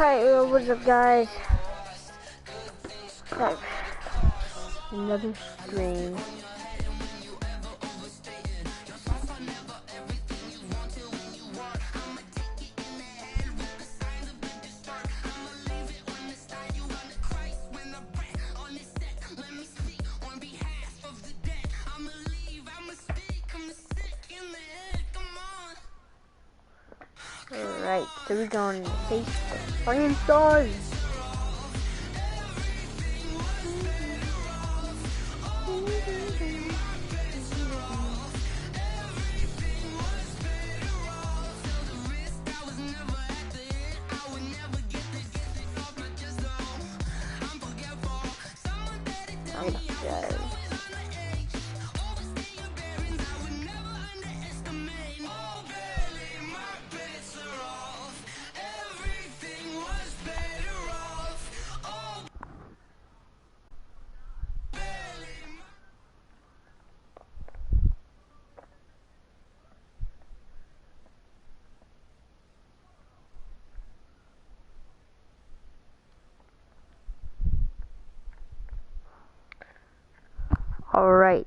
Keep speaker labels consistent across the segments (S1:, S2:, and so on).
S1: Hi, what's up, guys? Another stream. Alright, so we're going to face the Flame Stars. Alright.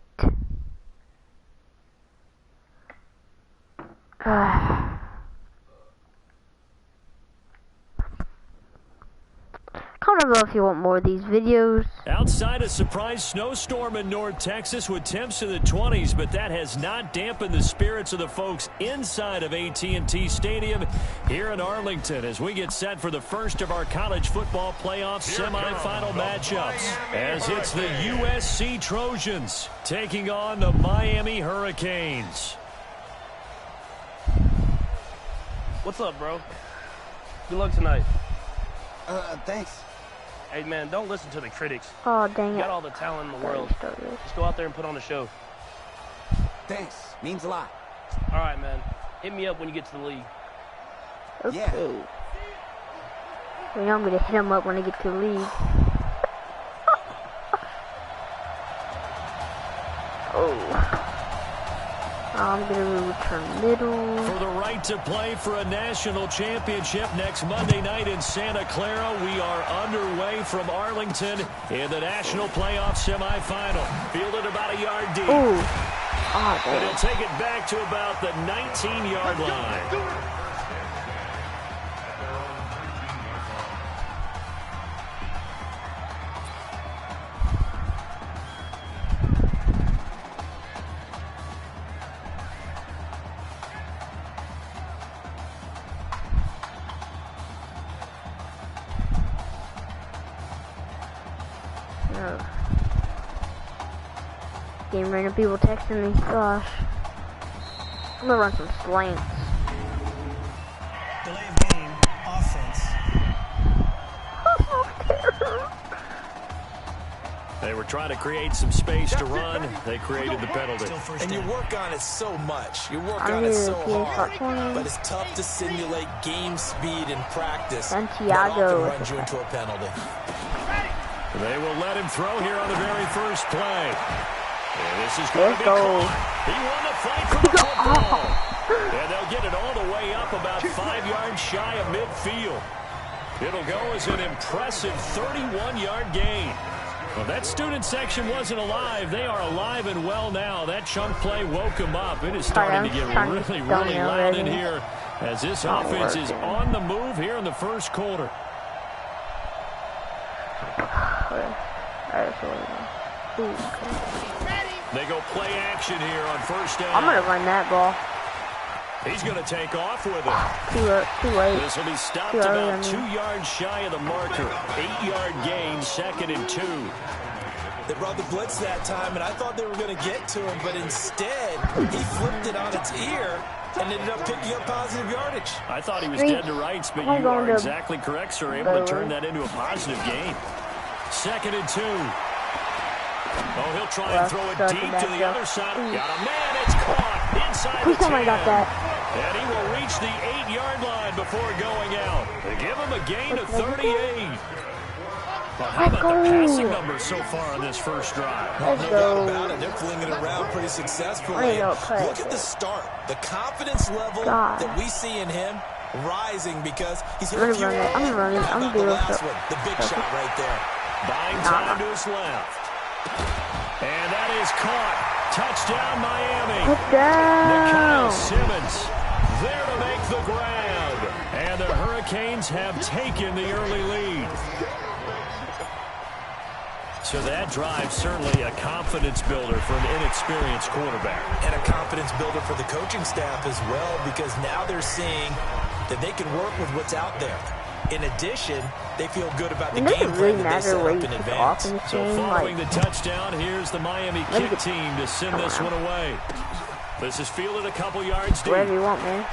S1: Comment below if you want more of these videos.
S2: Outside a surprise snowstorm in North Texas with temps in the 20s, but that has not dampened the spirits of the folks inside of AT&T Stadium here in Arlington as we get set for the first of our college football playoff semifinal matchups. As it's the USC Trojans taking on the Miami Hurricanes.
S3: What's up, bro? Good luck tonight.
S4: Thanks.
S3: Hey, man, don't listen to the critics.
S1: Oh, dang it.
S3: You got all the talent in the world. Just go out there and put on a show.
S4: Thanks. Means a lot.
S3: All right, man. Hit me up when you get to the league.
S1: Okay.
S4: Yeah.
S1: You want me to hit him up when I get to the league. Oh. I'm gonna return middle.
S2: For the right to play for a national championship next Monday night in Santa Clara, we are underway from Arlington in the national playoff semifinal. Fielded about a yard deep.
S1: Ooh. Oh,
S2: and he'll take it back to about the 19-yard line.
S1: Game random people texting me. Gosh. I'm gonna run some slants.
S5: Delay of game, offense.
S2: They were trying to create some space to run. They created the penalty.
S6: And you work on it so much. You work on it so hard. But it's tough to simulate game speed in practice.
S1: Santiago
S6: runs you into a penalty.
S2: They will let him throw here on the very first play. And this is going to be caught. He won the fight for the football. And they'll get it all the way up about 5 yards shy of midfield. It'll go as an impressive 31-yard gain. Well, that student section wasn't alive. They are alive and well now. That chunk play woke them up. It is starting to get really, really loud in here as this offense is on the move here in the first quarter. They go play action here on first down.
S1: I'm gonna run that ball.
S2: He's going to take off with it.
S1: Too late.
S2: This will be stopped about 2 yards shy of the marker. 8-yard gain, 2nd and 2.
S6: They brought the blitz that time, and I thought they were going to get to him, but instead, he flipped it on its ear and ended up picking up positive yardage.
S2: I thought he was dead to rights, but you are exactly correct, sir. Able to turn that into a positive gain. 2nd and 2. Oh, he'll try and throw it deep to the other side. Got a man. It's caught inside the 10.
S1: I got that.
S2: And he will reach the 8-yard line before going out. They give him a gain of 38. Well, how about the passing numbers so far on this first drive?
S6: No doubt about it. They're flinging it around pretty successfully. Look at the start. The confidence level that we see in him rising because he's hit
S1: I'm
S6: a few.
S1: gonna run it.
S6: How
S1: I'm
S6: about
S1: gonna
S6: the
S1: do
S6: last
S1: it.
S6: one? The big shot right there.
S2: Buying time to his left. And that is caught. Touchdown, Miami.
S1: Touchdown.
S2: Nikhil Simmons there to make the grab. And the Hurricanes have taken the early lead. So that drive certainly a confidence builder for an inexperienced quarterback.
S6: And a confidence builder for the coaching staff as well, because now they're seeing that they can work with what's out there. In addition, they feel good about the game plan that they set up in advance.
S2: So following the touchdown, here's the Miami kick team to send this one away. This is fielded a couple yards deep.
S1: Whatever you want, man.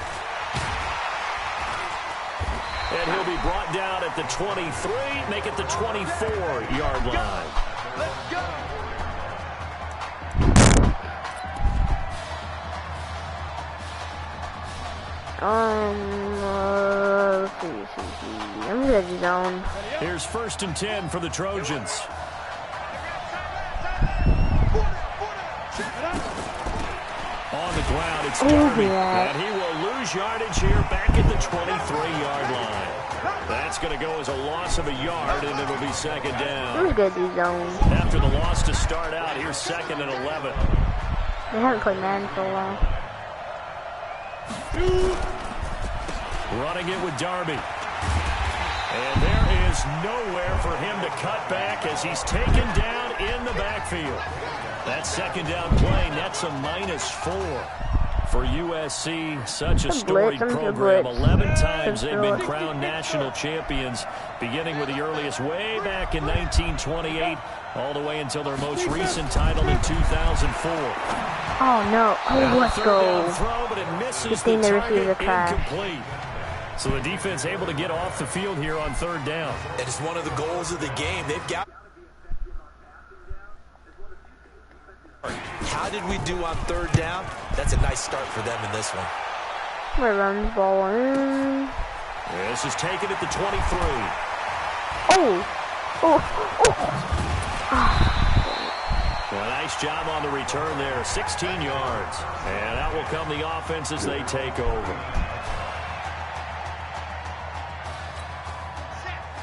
S2: And he'll be brought down at the 23, make it the 24-yard line.
S7: Let's go.
S1: Let's see. I'm gonna do zone.
S2: Here's 1st and 10 for the Trojans. On the ground, it's Darby, and he will lose yardage here back at the 23-yard line. That's going to go as a loss of a yard, and it'll be second down.
S1: I'm gonna do zone.
S2: After the loss to start out, here's 2nd and 11.
S1: They haven't played Madden for a while.
S2: Running it with Darby. And there is nowhere for him to cut back as he's taken down in the backfield. That second down play nets a -4 for USC. Such a storied program. 11 times they've been crowned national champions, beginning with the earliest way back in 1928, all the way until their most recent title in 2004.
S1: Oh no! Oh, let's go.
S2: Throw, but it misses
S1: the receiver crash.
S2: incomplete. So the defense able to get off the field here on 3rd down.
S6: It is one of the goals of the game. They've got. How did we do on 3rd down? That's a nice start for them in this one.
S1: I'm gonna run the ball in.
S2: This is taken at the 23. Well, nice job on the return there. 16 yards. And out will come the offense as they take over.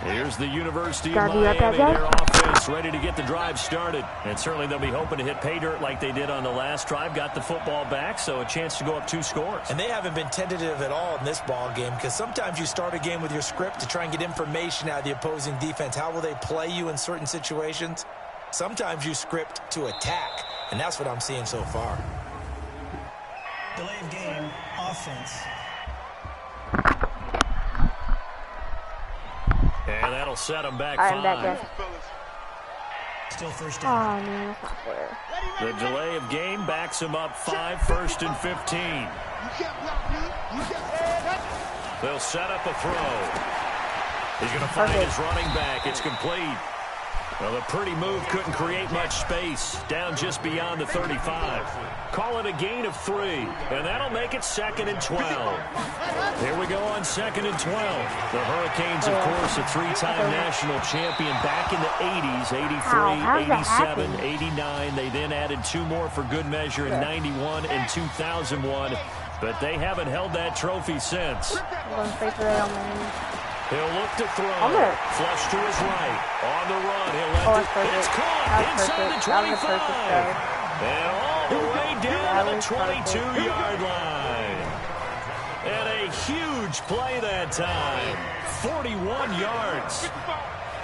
S2: Here's the University of Miami, their offense ready to get the drive started. And certainly they'll be hoping to hit pay dirt like they did on the last drive. Got the football back, so a chance to go up 2 scores.
S6: And they haven't been tentative at all in this ball game, because sometimes you start a game with your script to try and get information out of the opposing defense. How will they play you in certain situations? Sometimes you script to attack, and that's what I'm seeing so far.
S5: Delay of game, offense.
S2: And that'll set them back
S1: Alright,
S2: 5.
S1: I'm back, guys.
S5: Still first
S1: Oh
S5: down.
S1: man, that's not fair.
S2: The delay of game backs him up 5, 1st and 15. They'll set up a throw. He's going to find his running back. It's complete. Well, the pretty move couldn't create much space. Down just beyond the 35. Call it a gain of 3, and that'll make it 2nd and 12. Here we go on 2nd and 12. The Hurricanes, of course, a 3-time national champion back in the 80s, 83, 87, 89. They then added 2 more for good measure in 91 and 2001, but they haven't held that trophy since. He'll look to throw. Flush to his right. On the run. He'll let it's caught inside the 25. And all the way down to the 22-yard line. And a huge play that time. 41 yards.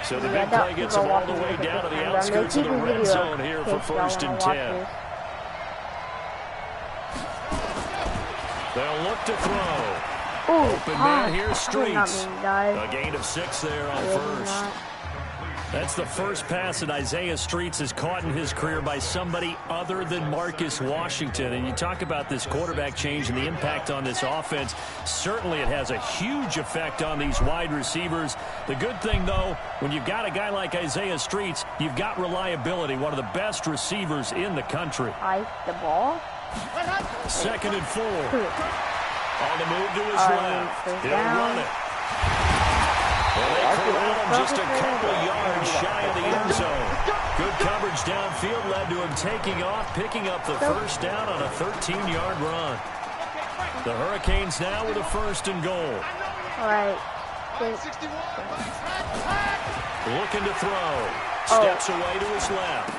S2: So the big play gets him all the way down to the outskirts of the red zone here for 1st and 10. They'll look to throw. Open man here, Streets. A gain of 6 there on 1st. That's the first pass that Isaiah Streets has caught in his career by somebody other than Marcus Washington. And you talk about this quarterback change and the impact on this offense. Certainly it has a huge effect on these wide receivers. The good thing, though, when you've got a guy like Isaiah Streets, you've got reliability, one of the best receivers in the country.
S1: Ice the ball.
S2: 2nd and 4. On the move to his left. He'll run it. Well, they corral him just a couple yards shy of the end zone. Good coverage downfield led to him taking off, picking up the 1st down on a 13-yard run. The Hurricanes now with a 1st and goal.
S1: Alright.
S2: Looking to throw. Steps away to his left.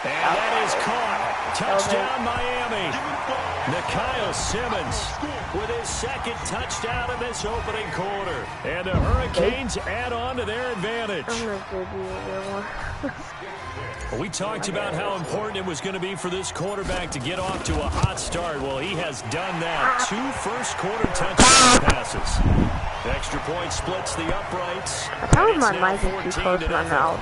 S2: And that is caught. Touchdown, Miami. Nikhil Simmons with his second touchdown in this opening quarter. And the Hurricanes add on to their advantage.
S1: I'm gonna give you a one.
S2: We talked about how important it was going to be for this quarterback to get off to a hot start. Well, he has done that. 2 first-quarter touchdown passes. Extra point splits the uprights.
S1: I thought my mic is too close to my mouth.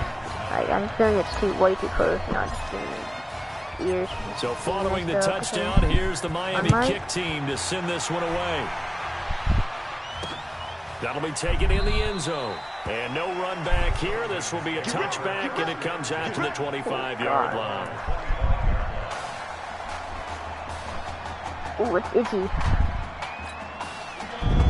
S1: Like, I'm feeling it's way too close, not just in the ears.
S2: So following the touchdown, here's the Miami kick team to send this one away. That'll be taken in the end zone. And no run back here. This will be a touchback, and it comes out to the 25-yard line.
S1: Ooh, it's itchy.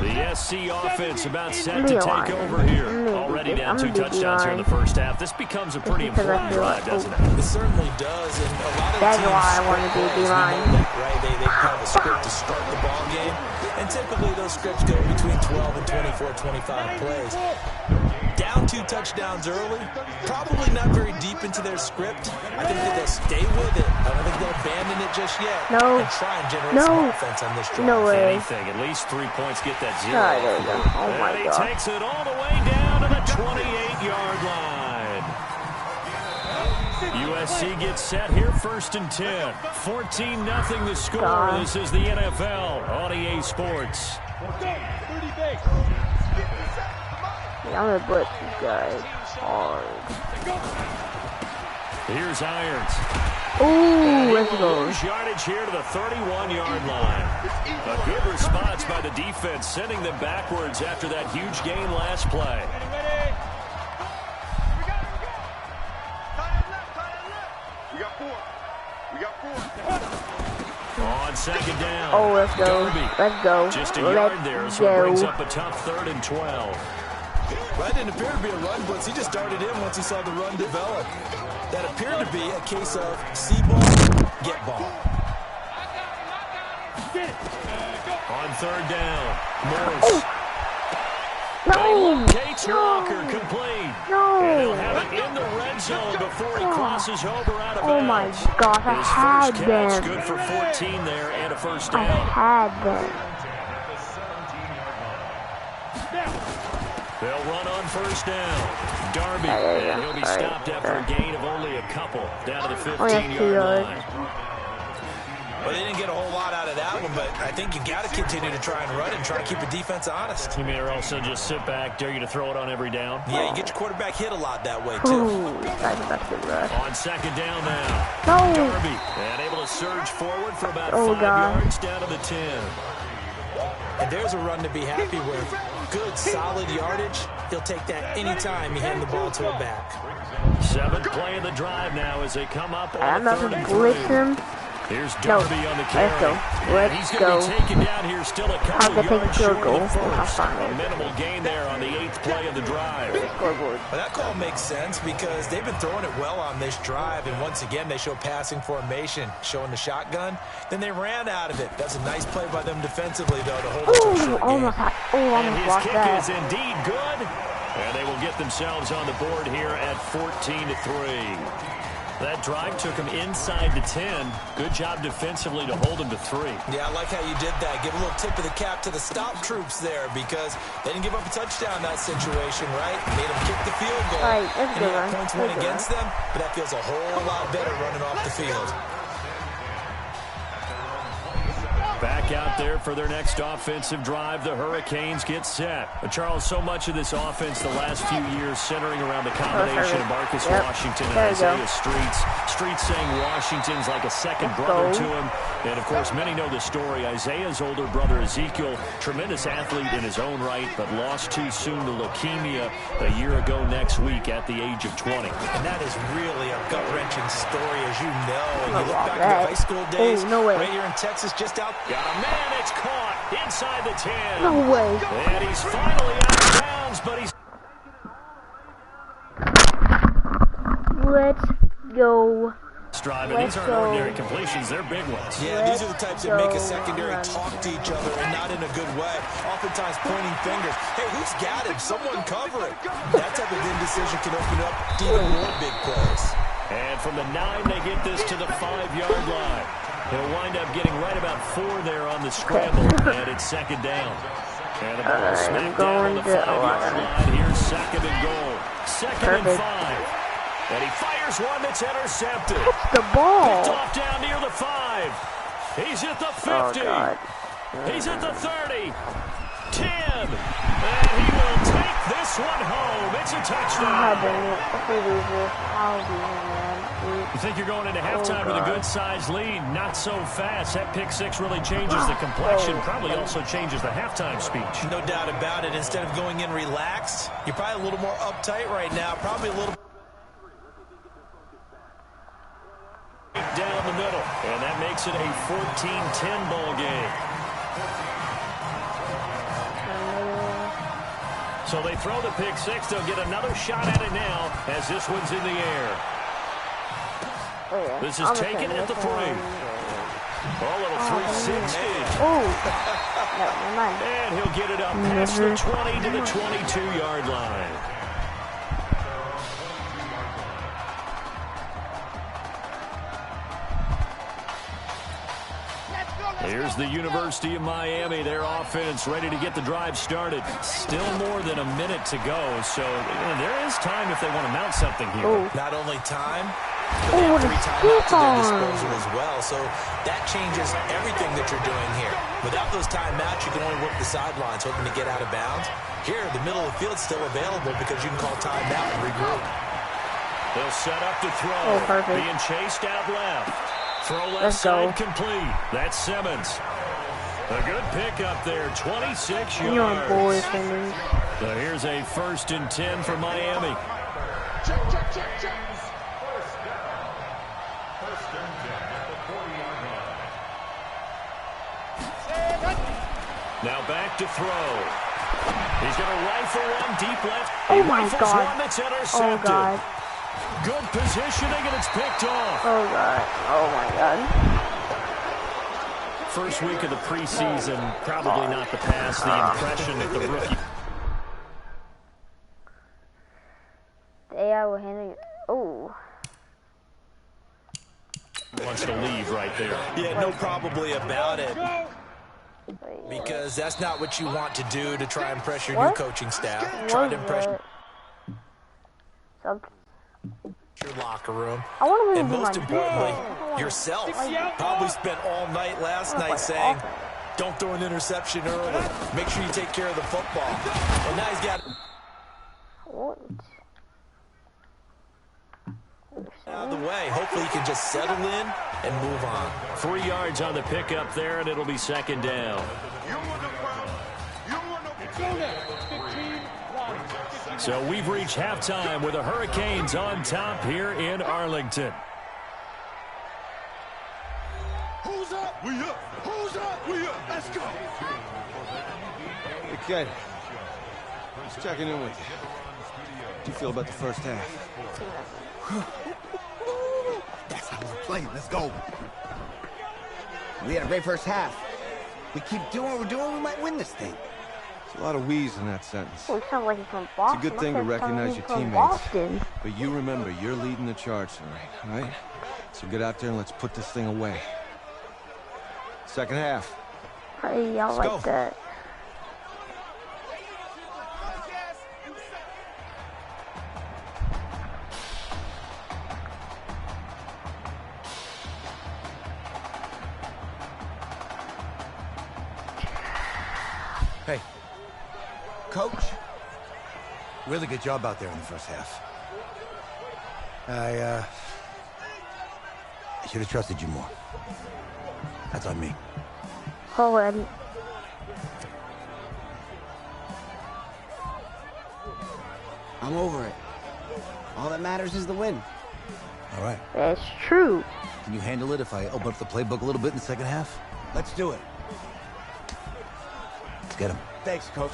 S2: The SC offense about set to take over here. Already down 2 touchdowns here in the first half. This becomes a pretty important drive, doesn't it?
S6: It certainly does, and a lot of
S1: That's
S6: teams
S1: why I want to do D-line.
S6: Right? They have a script to start the ball game, and typically those scripts go between 12 and 24, 25 plays. Down 2 touchdowns early, probably not very deep into their script. I think that they'll stay with it. I don't think they'll abandon it just yet.
S1: No.
S6: And try and generate some offense on this drive.
S1: No way.
S2: Anything, at least 3 points, get that 0.
S1: There you go. Oh my
S2: and he
S1: God.
S2: takes it all the way down to the 28-yard line. USC gets set here, 1st and 10. 14-0 the score.
S1: God.
S2: This is the NFL on EA Sports.
S1: I'm gonna blitz these guys hard.
S2: Here's Irons.
S1: Ooh, let's go.
S2: Yardage here to the 31-yard line. A good response by the defense, sending them backwards after that huge gain last play. On second down.
S1: Oh, let's go. Let's go.
S2: Just a yard there, so it brings up a tough 3rd and 12.
S6: Well, that didn't appear to be a run blitz. He just darted in once he saw the run develop. That appeared to be a case of see ball, get ball.
S2: On 3rd down, Morris.
S1: No!
S2: Gates Walker complete.
S1: No!
S2: And he'll have it in the red zone before he crosses over out of bounds.
S1: Oh my gosh, I had
S2: His first catch,
S1: them.
S2: good for 14 there and a first
S1: I
S2: down.
S1: had them.
S2: They'll run on 1st down. Darby, and he'll be stopped after a gain of only a couple, down to the 15-yard line.
S6: Well, they didn't get a whole lot out of that one, but I think you got to continue to try and run and try to keep the defense honest.
S2: You may also just sit back, dare you to throw it on every down.
S6: Yeah, you get your quarterback hit a lot that way, too.
S1: Ooh, that's about to get rough.
S2: On 2nd down now.
S1: No!
S2: Darby, and able to surge forward for about 5
S1: God.
S2: yards down to the 10.
S6: And there's a run to be happy with. Good, solid yardage. He'll take that anytime you hand the ball to a back.
S2: 7th play of the drive now as they come up on
S1: I'm not
S2: 3rd
S1: gonna
S2: and
S1: blitz
S2: 3.
S1: him.
S2: Here's Darby on the carry.
S1: Let's go. Let's
S2: He's going to
S1: go.
S2: be taken down here still a couple
S1: I'll
S2: of
S1: take a
S2: yards
S1: field
S2: short
S1: goal.
S2: of the first.
S1: I'll find
S2: A
S1: it.
S2: minimal gain there on the 8th play of the drive.
S1: Scoreboard.
S6: Well, that call makes sense because they've been throwing it well on this drive, and once again, they show passing formation, showing the shotgun. Then they ran out of it. That's a nice play by them defensively, though, to hold it to a
S1: Ooh,
S6: short
S1: almost
S6: game.
S1: almost
S2: And his
S1: blocked
S2: kick
S1: that.
S2: is indeed good. And they will get themselves on the board here at 14-3. That drive took him inside the 10. Good job defensively to hold him to 3.
S6: Yeah, I like how you did that. Give a little tip of the cap to the stop troops there because they didn't give up a touchdown in that situation, right? Made them kick the field goal.
S1: Right, that's
S6: and
S1: good
S6: yeah,
S1: one.
S6: points
S1: That's
S6: went
S1: good
S6: against them, but that feels a whole lot better running off the field.
S2: Back out there for their next offensive drive. The Hurricanes get set. But Charles, so much of this offense the last few years centering around the combination of Marcus Washington and Isaiah Streets. Streets saying Washington's like a second brother to him. And, of course, many know the story. Isaiah's older brother, Ezekiel, tremendous athlete in his own right, but lost too soon to leukemia a year ago next week at the age of 20.
S6: And that is really a gut-wrenching story, as you know. And you look back
S1: that.
S6: to high school days,
S1: No way.
S6: right here in Texas, just out.
S2: Got a man, it's caught inside the 10.
S1: No way.
S2: And he's finally out of bounds, but he's...
S1: Let's go.
S2: drive, and these aren't ordinary completions. They're big ones.
S6: Yeah, these are the types that make a secondary talk to each other, and not in a good way. Oftentimes pointing fingers. Hey, who's got him? Someone cover it. That type of indecision can open up to even more big plays.
S2: And from the 9, they get this to the 5-yard line. He'll wind up getting right about 4 there on the scramble, and it's second down. And the ball smacked down on the 5-yard line. Here's second and goal. Second and 5. And he fires one that's intercepted.
S1: Catch the ball.
S2: Picked off down near the 5. He's at the 50. He's at the 30. 10. And he will take this one home. It's a touchdown. You think you're going into halftime with a good-sized lead? Not so fast. That pick 6 really changes the complexion. Probably also changes the halftime speech.
S6: No doubt about it. Instead of going in relaxed, you're probably a little more uptight right now. Probably a little
S2: down the middle. And that makes it a 14-10 ball game. So they throw the pick 6. They'll get another shot at it now as this one's in the air. This is taken at the 3. A little 360. And he'll get it up past the 20 to the 22-yard line. Here's the University of Miami, their offense ready to get the drive started. Still more than a minute to go, so there is time if they want to mount something here.
S6: Not only time, but they have 3 timeouts at their disposal as well, so that changes everything that you're doing here. Without those timeouts, you can only work the sidelines, hoping to get out of bounds. Here, the middle of the field's still available because you can call timeout and regroup.
S2: They'll set up to throw, being chased out left. Throw left side complete. That's Simmons. A good pickup there, 26 yards. So here's a 1st and 10 for Miami.
S7: Check.
S2: Now back to throw. He's going to rifle one deep left.
S1: Oh my God.
S2: One that's intercepted.
S1: Oh God.
S2: Good positioning, and it's picked off.
S1: Oh God. Oh my God.
S2: First week of the preseason, probably not the pass. The impression that the rookie.
S1: The AI will handle you. Oh.
S2: Wants to leave right there.
S6: Yeah, no probably about it. Because that's not what you want to do to try and impress your new coaching staff. Try to impress your locker room. And most importantly, yourself. Probably spent all night last night saying, don't throw an interception early. Make sure you take care of the football. Well, now he's got out of the way. Hopefully he can just settle in and move on.
S2: 3 yards on the pickup there, and it'll be second down. So we've reached halftime with the Hurricanes on top here in Arlington.
S7: Who's up? We up. Who's up? We up. Let's go.
S8: Hey, Ken. Just checking in with you. How do you feel about the first half?
S4: That's how we're playing. Let's go. We had a great first half. We keep doing what we're doing, we might win this thing.
S8: There's a lot of wheeze in that sentence.
S1: Oh, it sounds like he's from Boston.
S8: It's a good thing to recognize your teammates.
S1: Boston.
S8: But you remember, you're leading the charge tonight, all right? So get out there and let's put this thing away. Second half.
S1: Hey, I like that.
S4: Hey, Coach, really good job out there in the first half. I should have trusted you more. That's on me.
S1: Oh, Eddie.
S4: I'm over it. All that matters is the win. All right.
S1: That's true.
S4: Can you handle it if I open up the playbook a little bit in the second half? Let's do it. Let's get him. Thanks, Coach.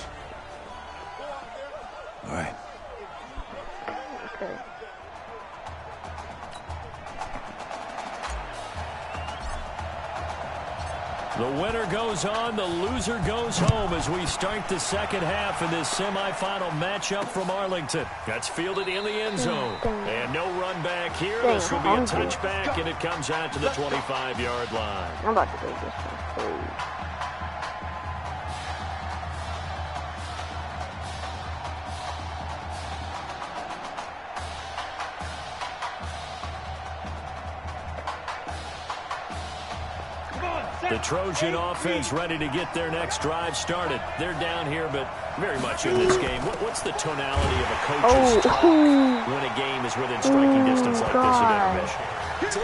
S4: All right.
S1: Okay.
S2: The winner goes on, the loser goes home as we start the second half in this semifinal matchup from Arlington. That's fielded in the end zone. And no run back here. This will be a touchback, and it comes out to the 25-yard line.
S1: I'm about to do this one, please.
S2: The Trojan offense ready to get their next drive started. They're down here, but very much in this game. What's the tonality of a coach's talk when a game is within striking distance like this at intermission?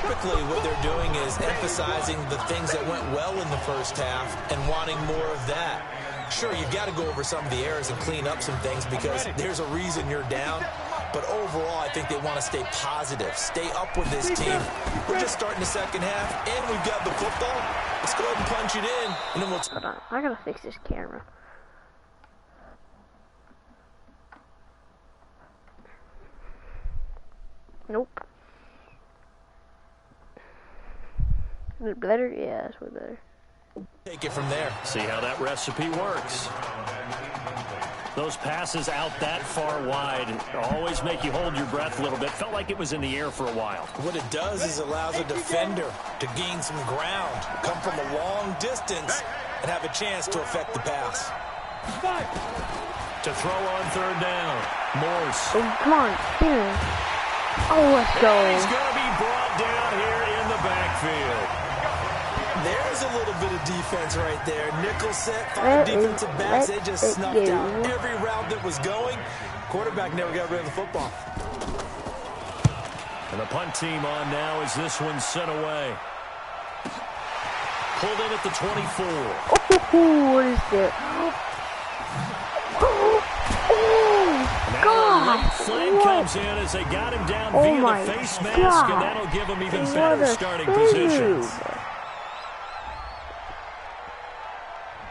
S6: Typically, what they're doing is emphasizing the things that went well in the first half and wanting more of that. Sure, you've got to go over some of the errors and clean up some things because there's a reason you're down. But overall, I think they want to stay positive, stay up with this team. We're just starting the second half, and we've got the football. Let's go ahead and punch it in, and then we'll...
S1: Hold on, I gotta fix this camera. Nope. Is it better? Yeah, it's way better.
S6: Take it from there.
S2: See how that recipe works. Those passes out that far wide always make you hold your breath a little bit. Felt like it was in the air for a while.
S6: What it does is allows a defender to gain some ground, come from a long distance, and have a chance to affect the pass.
S2: To throw on third down, Morse.
S1: Oh, come on, here. Oh, let's go.
S2: And he's going to be brought down here in the backfield.
S6: There's a little bit of defense right there. Nickel set, 5 defensive backs. They just snuffed out every route that was going. Quarterback never got rid of the football.
S2: And the punt team on now as this one's sent away. Pulled in at the 24.
S1: Oh, what is that? Oh, God.
S2: Flag comes in as they got him down via the face mask, and that'll give him even better starting positions.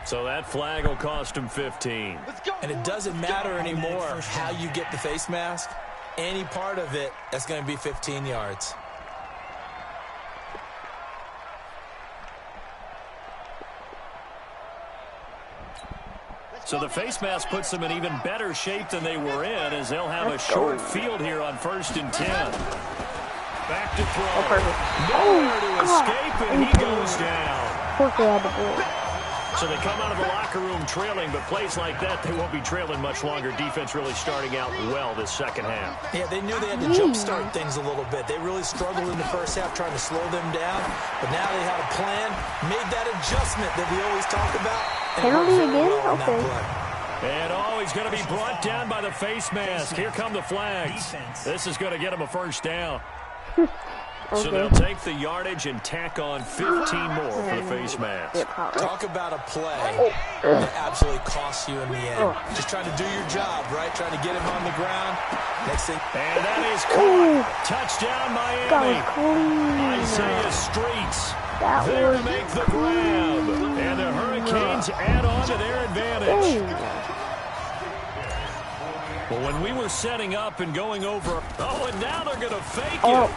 S2: So that flag will cost him 15.
S6: And it doesn't matter anymore how you get the face mask. Any part of it, that's going to be 15 yards.
S2: So the face mask puts them in even better shape than they were in as they'll have a short field here on 1st and 10. Back to throw. Nowhere to escape, and he goes down.
S1: Of course they had the ball.
S2: So they come out of the locker room trailing, but plays like that, they won't be trailing much longer. Defense really starting out well this second half.
S6: Yeah, they knew they had to jumpstart things a little bit. They really struggled in the first half trying to slow them down, but now they had a plan, made that adjustment that we always talk about.
S1: Penalty again? Okay.
S2: And he's going to be brought down by the face mask. Here come the flags. This is going to get him a first down. So they'll take the yardage and tack on 15 more for the face mask.
S6: Talk about a play that absolutely costs you in the end. Just trying to do your job, right? Trying to get him on the ground. Next thing.
S2: And that is caught. Touchdown, Miami. Isaiah Streets there to make the grab. And the Hurricanes add on to their advantage. Well, when we were setting up and going over... Oh, and now they're going to fake it.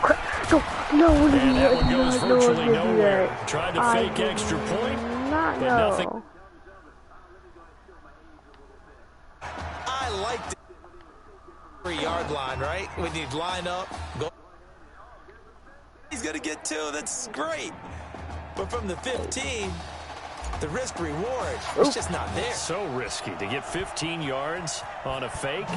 S1: No,
S2: and that one goes virtually nowhere. Tried to fake extra point, but nothing.
S6: I like the 3-yard line, right? When you line up, go. He's going to get 2. That's great. But from the 15, the risk reward is just not there.
S2: So risky to get 15 yards on a fake.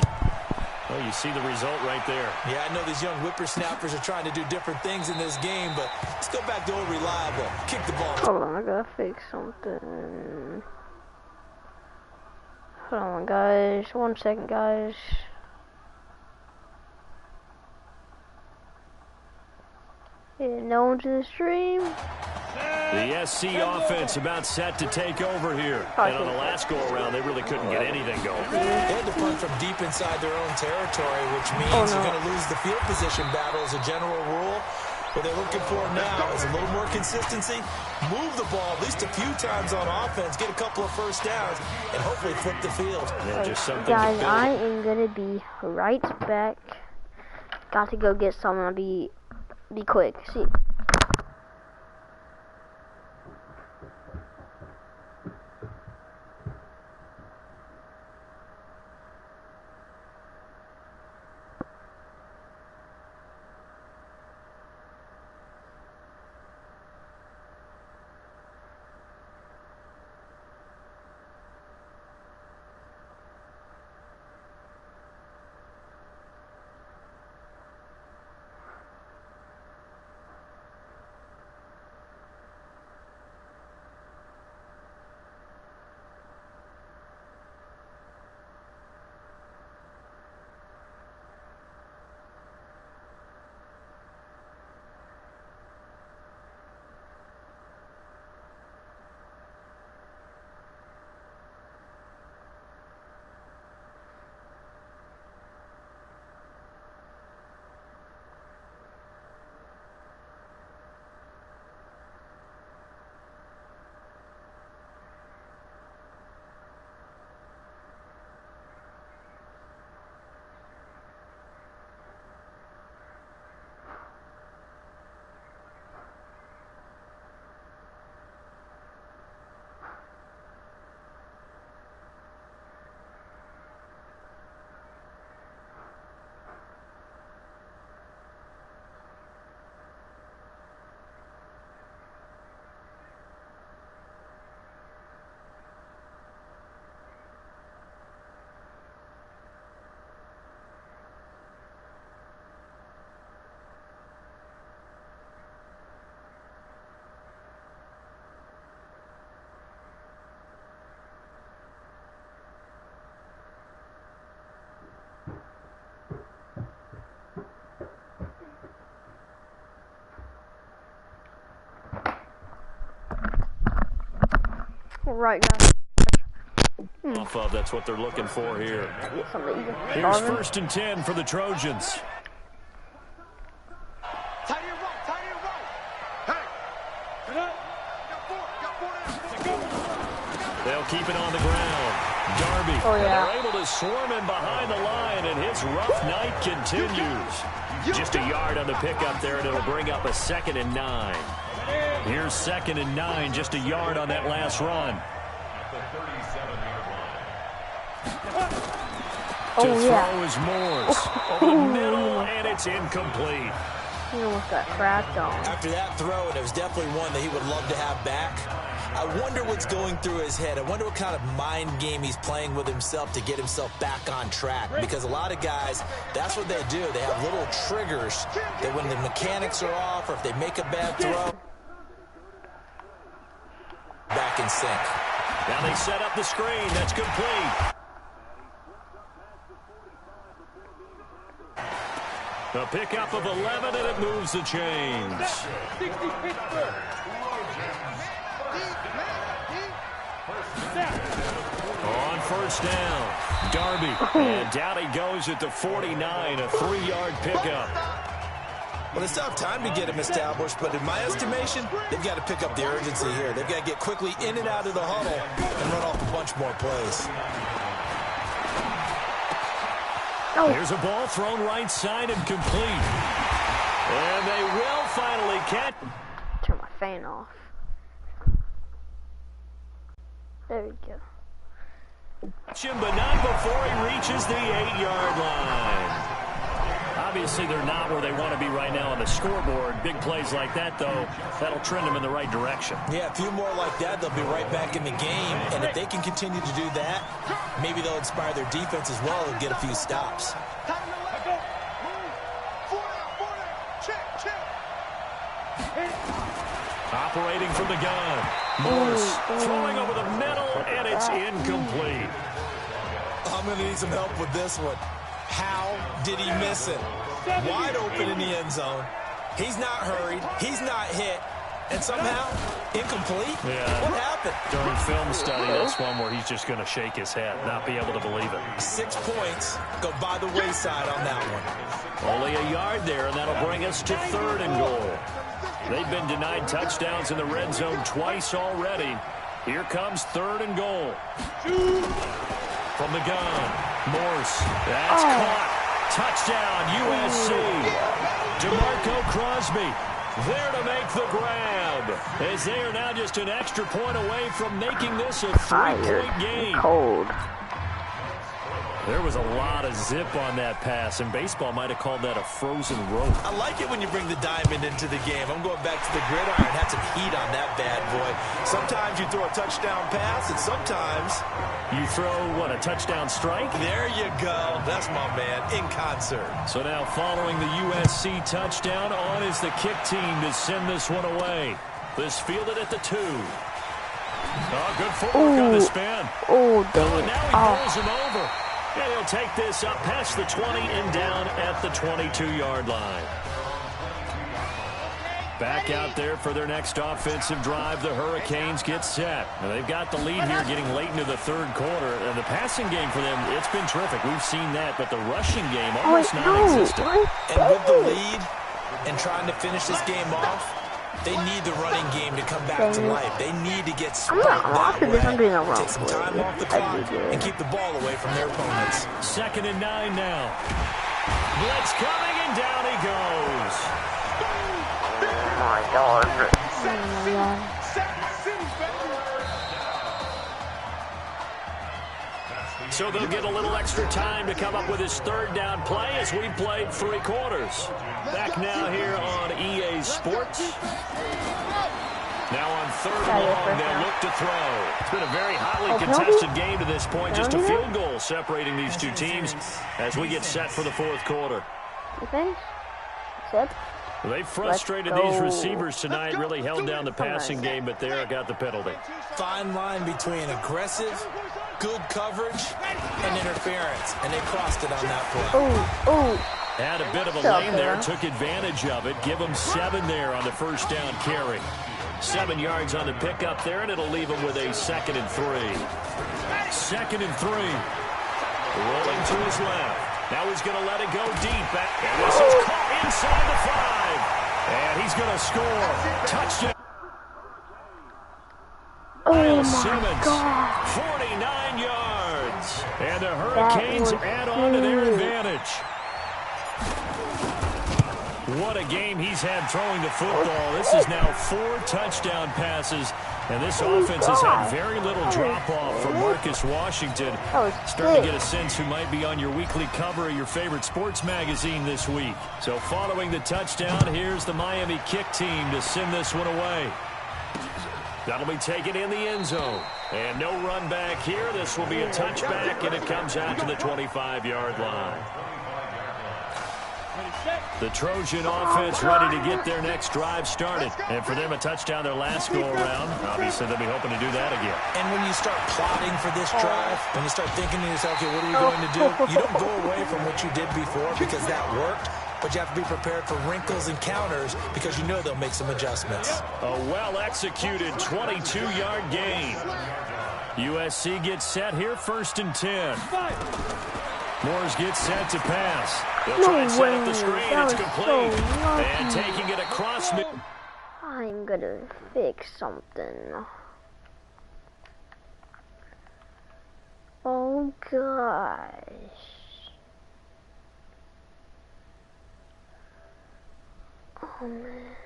S2: Well, you see the result right there.
S6: Yeah, I know these young whippersnappers are trying to do different things in this game, but let's go back to old reliable. Kick the ball.
S1: Hold on, I gotta fix something. Hold on, guys. 1 second, guys. Yeah, no one to the stream.
S2: The SC offense about set to take over here. And on the last go-around, they really couldn't get anything going.
S6: They had to punt from deep inside their own territory, which means you're going to lose the field position battle as a general rule. What they're looking for now is a little more consistency, move the ball at least a few times on offense, get a couple of first downs, and hopefully flip the field.
S2: Yeah, just something
S1: guys, I am going to be right back. Got to go get something. I'll be quick. See. Right, guys.
S2: Off of, that's what they're looking for here. Here's
S1: Darwin.
S2: 1st and 10 for the Trojans. They'll keep it on the ground. Darby.
S1: Oh, yeah.
S2: And they're able to swarm him behind the line, and his rough night continues. Just a yard on the pickup there, and it'll bring up a 2nd and 9. Here's 2nd and 9, just a yard on that last run.
S1: Oh,
S2: to
S1: yeah.
S2: throw is Morse. Over the middle, and it's incomplete.
S1: He almost got cracked on.
S6: After that throw, and it was definitely one that he would love to have back, I wonder what's going through his head. I wonder what kind of mind game he's playing with himself to get himself back on track. Because a lot of guys, that's what they do. They have little triggers that when the mechanics are off or if they make a bad throw, back in sync.
S2: Now they set up the screen. That's complete. A pickup of 11, and it moves the chains. On 1st down, Darby. And down he goes at the 49, a 3-yard pickup.
S6: Well, it's tough time to get him established, but in my estimation, they've got to pick up the urgency here. They've got to get quickly in and out of the huddle and run off a bunch more plays.
S2: There's a ball thrown right side and complete. And they will finally catch.
S1: Turn my fan off. There we go.
S2: But not before he reaches the 8-yard line. Obviously, they're not where they want to be right now on the scoreboard. Big plays like that, though, that'll trend them in the right direction.
S6: Yeah, a few more like that, they'll be right back in the game. And if they can continue to do that, maybe they'll inspire their defense as well and get a few stops.
S2: Operating from the gun. Morse throwing over the middle, and it's incomplete.
S6: I'm going to need some help with this one. How did he miss it? Wide open in the end zone. He's not hurried. He's not hit. And somehow, incomplete?
S2: Yeah.
S6: What happened?
S2: During film study, that's one where he's just going to shake his head, not be able to believe it.
S6: 6 points go by the wayside on that one.
S2: Only a yard there, and that'll bring us to 3rd and goal. They've been denied touchdowns in the red zone twice already. Here comes 3rd and goal. From the gun, Morse. That's caught. Touchdown, USC. DeMarco Crosby there to make the grab, as they are now just an extra point away from making this a 3-point game.
S1: Cold.
S2: There was a lot of zip on that pass, and baseball might have called that a frozen rope.
S6: I like it when you bring the diamond into the game. I'm going back to the gridiron. Had some heat on that bad boy. Sometimes you throw a touchdown pass, and sometimes
S2: you throw, what, a touchdown strike?
S6: There you go. That's my man, in concert.
S2: So now following the USC touchdown, on is the kick team to send this one away. This fielded at the 2. Oh, good footwork on the spin.
S1: Oh, dang it.
S2: Now he pulls him over. And he'll take this up past the 20 and down at the 22-yard line. Back out there for their next offensive drive. The Hurricanes get set. Now they've got the lead here getting late into the 3rd quarter. And the passing game for them, it's been terrific. We've seen that, but the rushing game almost non-existent.
S6: And with the lead and trying to finish this game off, they need the running game to come back to life. They need to get spiked that way. Take some time off the clock and keep the ball away from their opponents.
S2: 2nd and 9 now. Blitz coming, and down he goes.
S1: Oh my God.
S2: So they'll get a little extra time to come up with his 3rd down play as we played 3 quarters. Back now here on EA Sports. Now on 3rd and long, they'll look to throw. It's been a very hotly contested game to this point. Just a field goal separating these two teams as we get set for the 4th quarter.
S1: You think? That's it?
S2: They frustrated these receivers tonight, really held down the passing game, but there got the penalty.
S6: Fine line between aggressive, good coverage, and interference, and they crossed it on that play.
S2: Had a bit of a lane there, took advantage of it. Give them 7 there on the 1st down carry. 7 yards on the pickup there, and it'll leave him with a 2nd and 3. 2nd and 3. Rolling to his left. Now he's going to let it go deep. And this is caught inside the 5. And he's going to score. Touchdown.
S1: Oh
S2: Simmons,
S1: my God.
S2: 49 yards. And the Hurricanes add on to their advantage. What a game he's had throwing the football. This is now 4 touchdown passes. And this offense has had very little drop-off from Marcus Washington. Starting to get a sense who might be on your weekly cover of your favorite sports magazine this week. So following the touchdown, here's the Miami kick team to send this one away. That'll be taken in the end zone. And no run back here. This will be a touchback, and it comes out to the 25-yard line. The Trojan offense ready to get their next drive started. And for them, a touchdown their last go-around. Obviously, they'll be hoping to do that again.
S6: And when you start plotting for this drive, when you start thinking to yourself, okay, what are we going to do? You don't go away from what you did before because that worked. But you have to be prepared for wrinkles and counters because you know they'll make some adjustments.
S2: A well-executed 22-yard gain. USC gets set here, 1st and 10. Moores gets set to pass. They'll try and set up the screen. It's complete. And taking it across mid.
S1: I'm gonna fix something. Oh gosh. Oh man.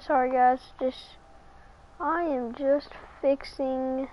S1: Sorry guys, I am just fixing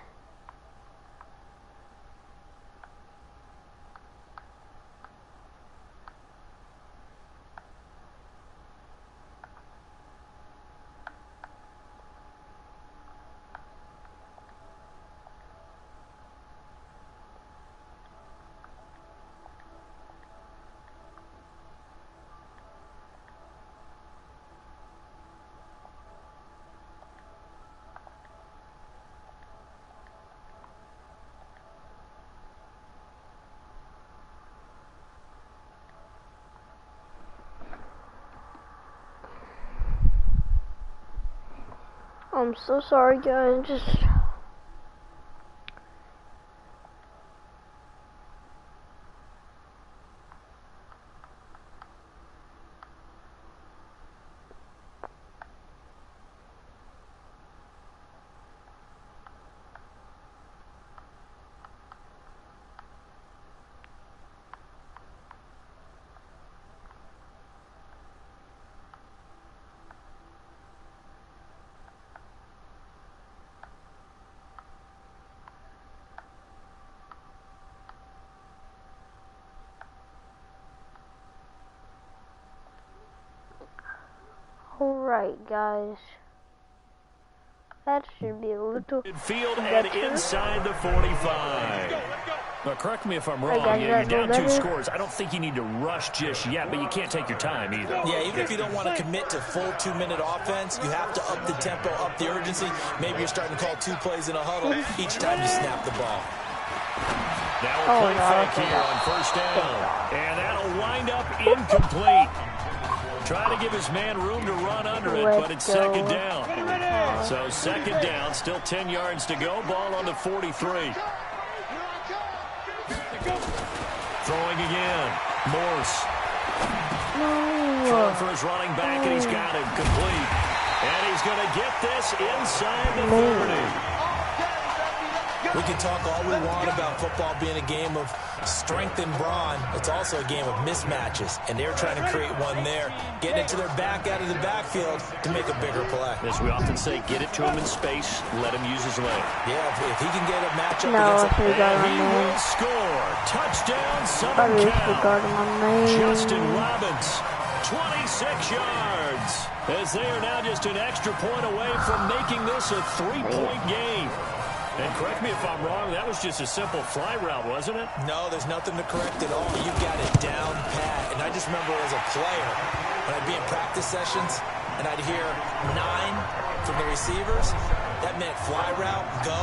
S1: I'm so sorry guys, alright guys, that should be a little
S2: Midfield and inside the 45. Now, correct me if I'm wrong.
S1: Guys,
S2: You're down 2
S1: better?
S2: scores. I don't think you need to rush just yet, but you can't take your time either.
S6: Yeah, even if you don't want to commit to full 2-minute offense, you have to up the tempo, up the urgency. Maybe you're starting to call 2 plays in a huddle each time you snap the ball.
S2: Now a play fake here on 1st down. And that'll wind up incomplete. Trying to give his man room to run under it, but it's 2nd down. So 2nd down, still 10 yards to go. Ball on the 43. Throwing again. Morse. Throwing for his running back, and he's got him complete. And he's going to get this inside the 30.
S6: We can talk all we want about football being a game of strength and brawn. It's also a game of mismatches, and they're trying to create one there, getting it to their back out of the backfield to make a bigger play.
S2: As we often say, get it to him in space, let him use his leg.
S6: Yeah, if he can get a matchup against
S2: he will score. Touchdown, Southern Cal. Justin Robbins, 26 yards. As they are now just an extra point away from making this a 3-point game. And correct me if I'm wrong, that was just a simple fly route, wasn't it?
S6: No, there's nothing to correct at all. You've got it down pat. And I just remember as a player, when I'd be in practice sessions, and I'd hear 9 from the receivers, that meant fly route, go,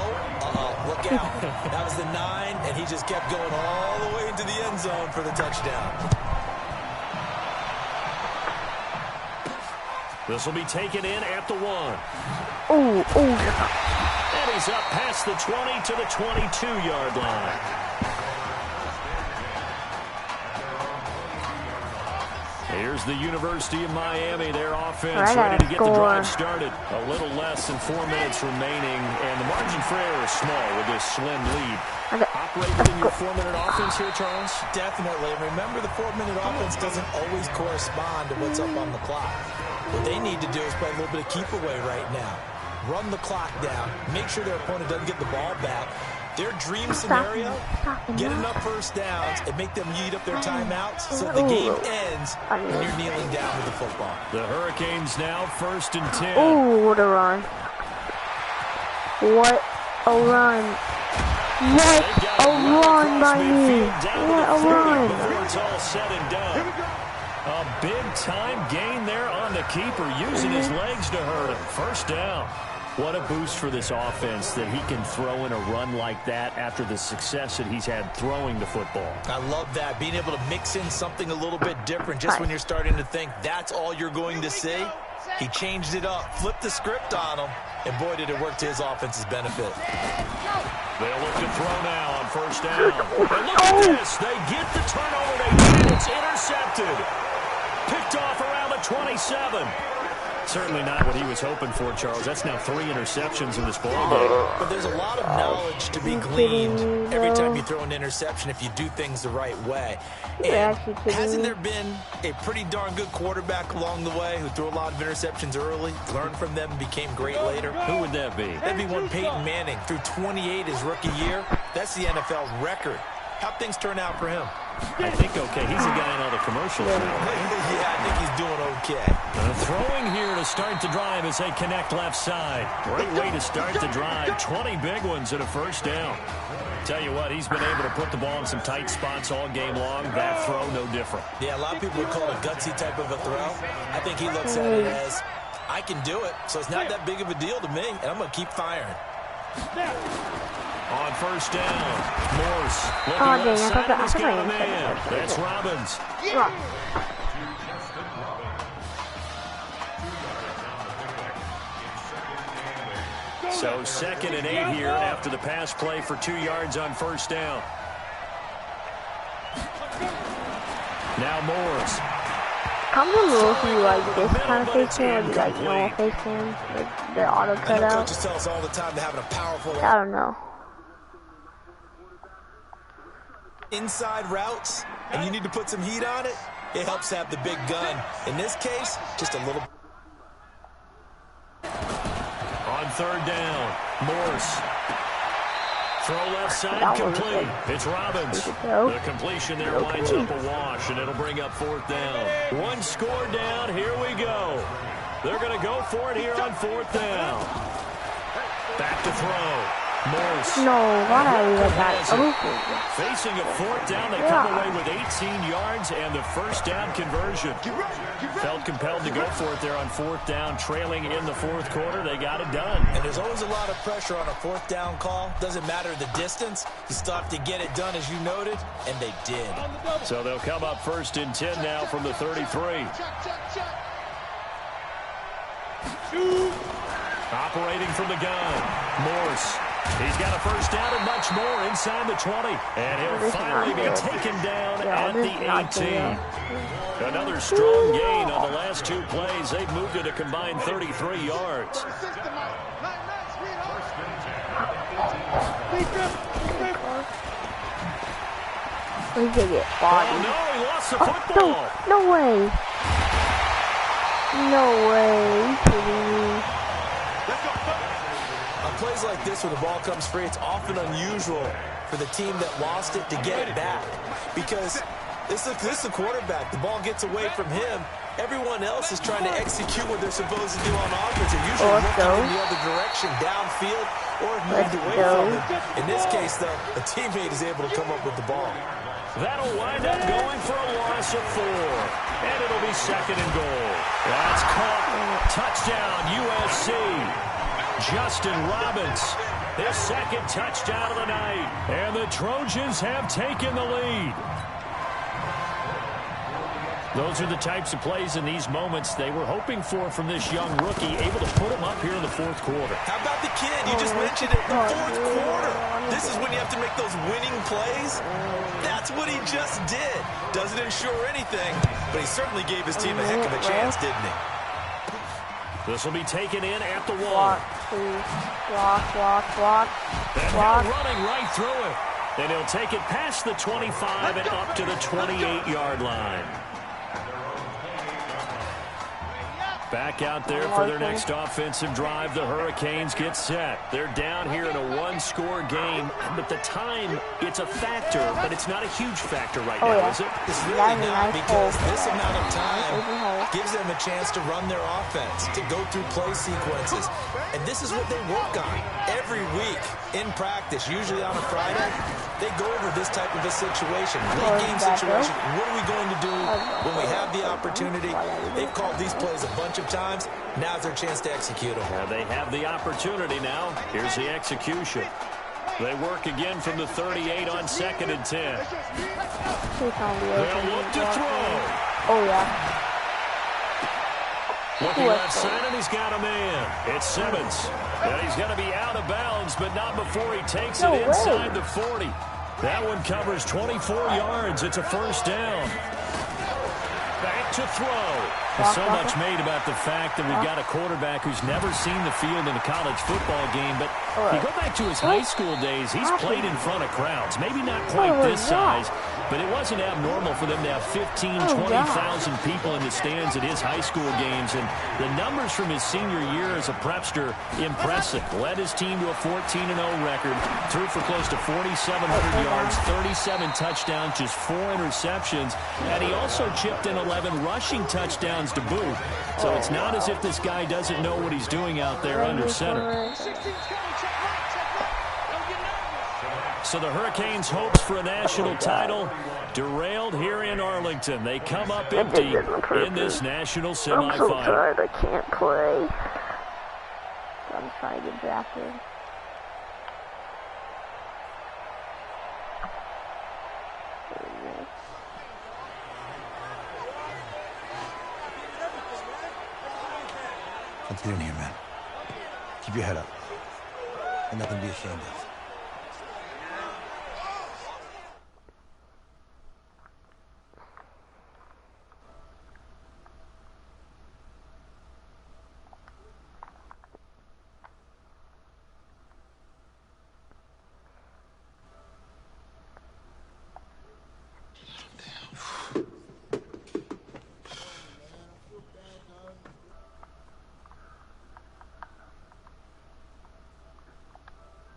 S6: look out. That was the 9, and he just kept going all the way into the end zone for the touchdown.
S2: This will be taken in at the 1. And he's up past the 20 to the 22-yard line. Here's the University of Miami, their offense ready to get the drive started. A little less than 4 minutes remaining, and the margin for error is small with this slim lead. Operate within your 4-minute offense here, Charles?
S6: Definitely. And remember, the 4-minute offense doesn't always correspond to what's up on the clock. What they need to do is play a little bit of keep away right now. Run the clock down. Make sure their opponent doesn't get the ball back. Their dream scenario, get enough first downs and make them eat up their timeouts so the game ends when you're kneeling down with the football.
S2: The Hurricanes now 1st and 10.
S1: Oh, what a run. What a run. What a run by me. What a run.
S2: Before it's all said and done. A big-time gain there on the keeper, using his legs to hurt him. First down. What a boost for this offense that he can throw in a run like that after the success that he's had throwing the football.
S6: I love that, being able to mix in something a little bit different just when you're starting to think that's all you're going to see. He changed it up, flipped the script on him, and boy, did it work to his offense's benefit.
S2: They'll look to throw now on first down. And look at this. They get the turnover they need. It's intercepted. Picked off around the 27. Certainly not what he was hoping for, Charles. That's now 3 interceptions in this ball game.
S6: But there's a lot of knowledge to be gleaned every time you throw an interception if you do things the right way. And hasn't there been a pretty darn good quarterback along the way who threw a lot of interceptions early, learned from them, and became great later?
S2: Who would that be?
S6: That'd be one Peyton Manning. Threw 28 his rookie year. That's the NFL record. How'd things turn out for him?
S2: I think okay. He's the guy in all the commercials now.
S6: Yeah, I think he's doing okay.
S2: Throwing here to start the drive as they connect left side. Great way to start the drive. 20 big ones at a first down. Tell you what, he's been able to put the ball in some tight spots all game long. That throw, no different.
S6: Yeah, a lot of people would call it a gutsy type of a throw. I think he looks at it as, I can do it, so it's not that big of a deal to me, and I'm going to keep firing.
S2: On first down, Morse looking left side, and he's got a man. That's Robbins. So 2nd and 8 here after the pass play for 2 yards on first down. Now Morse.
S1: Comes a little if you like this kind of face cam, or you like normal face cam, the auto cutout.
S6: Coaches tell us all the time they're having a powerful.
S1: I don't know.
S6: Inside routes, and you need to put some heat on it, it helps have the big gun. In this case, just a little.
S2: On 3rd down, Morse. Throw left side, complete. It's Robbins. The completion there winds up a wash, and it'll bring up 4th down. 1 score down, here we go. They're going to go for it here on 4th down. Back to throw. Morse.
S1: No, why are we like that?
S2: Facing a 4th down, they come away with 18 yards and the first down conversion. Felt compelled to go for it there on 4th down, trailing in the 4th quarter. They got it done.
S6: And there's always a lot of pressure on a 4th down call. Doesn't matter the distance. You still have to get it done, as you noted, and they did.
S2: So they'll come up 1st and 10 now from the 33. Operating from the gun, Morse. He's got a first down and much more inside the 20. And he'll finally be taken down at the 18. Another strong gain on the last 2 plays. They've moved it a combined 33 yards.
S1: He's gonna get bodied.
S2: Oh, no, he lost the football.
S1: No way. No way. Are you kidding me?
S6: On plays like this where the ball comes free, it's often unusual for the team that lost it to get it back. Because this is the quarterback. The ball gets away from him. Everyone else is trying to execute what they're supposed to do on offense. They're usually looking in the other direction, downfield, or moved away from it. In this case, though, a teammate is able to come up with the ball.
S2: That'll wind up going for a loss of 4. And it'll be 2nd and goal. That's caught. Touchdown, USC. Justin Robbins, his 2nd touchdown of the night. And the Trojans have taken the lead. Those are the types of plays in these moments they were hoping for from this young rookie, able to put him up here in the 4th quarter.
S6: How about the kid? You just mentioned it, the 4th quarter. This is when you have to make those winning plays. That's what he just did. Doesn't ensure anything, but he certainly gave his team a heck of a chance, didn't he?
S2: This will be taken in at the 1.
S1: Block, please. Block.
S2: And now running right through it. And he'll take it past the 25 and up to the 28-yard line. Back out there for their next offensive drive. The Hurricanes get set. They're down here in a 1-score game. But the time, it's a factor, but it's not a huge factor right now, is it?
S6: It's really not, because this amount of time gives them a chance to run their offense, to go through play sequences. And this is what they work on every week in practice, usually on a Friday. They go over this type of a situation, late-game situation. What are we going to do when we have the opportunity? They've called these plays a bunch of times. Now's their chance to execute them.
S2: They have the opportunity now. Here's the execution. They work again from the 38 on 2nd and 10. They'll look to throw.
S1: Oh, yeah.
S2: Looking left side, and he's got a man. It's Simmons. And he's going to be out of bounds, but not before he takes it inside the 40. That one covers 24 yards. It's a 1st down. Back to throw. So much made about the fact that we've got a quarterback who's never seen the field in a college football game. But you go back to his high school days, he's played in front of crowds. Maybe not quite this size, but it wasn't abnormal for them to have 15,000, 20,000 people in the stands at his high school games. And the numbers from his senior year as a prepster, impressive. Led his team to a 14-0 record, threw for close to 4,700 yards, 37 touchdowns, just 4 interceptions. And he also chipped in 11 rushing touchdowns to boot. So it's not as if this guy doesn't know what he's doing out there under center. So the Hurricanes' hopes for a national title derailed here in Arlington. They come up empty in this national semifinal.
S1: I'm so tired, I can't play. I'm trying to get drafted.
S4: Let's get in here, man. Keep your head up. And nothing to be ashamed of.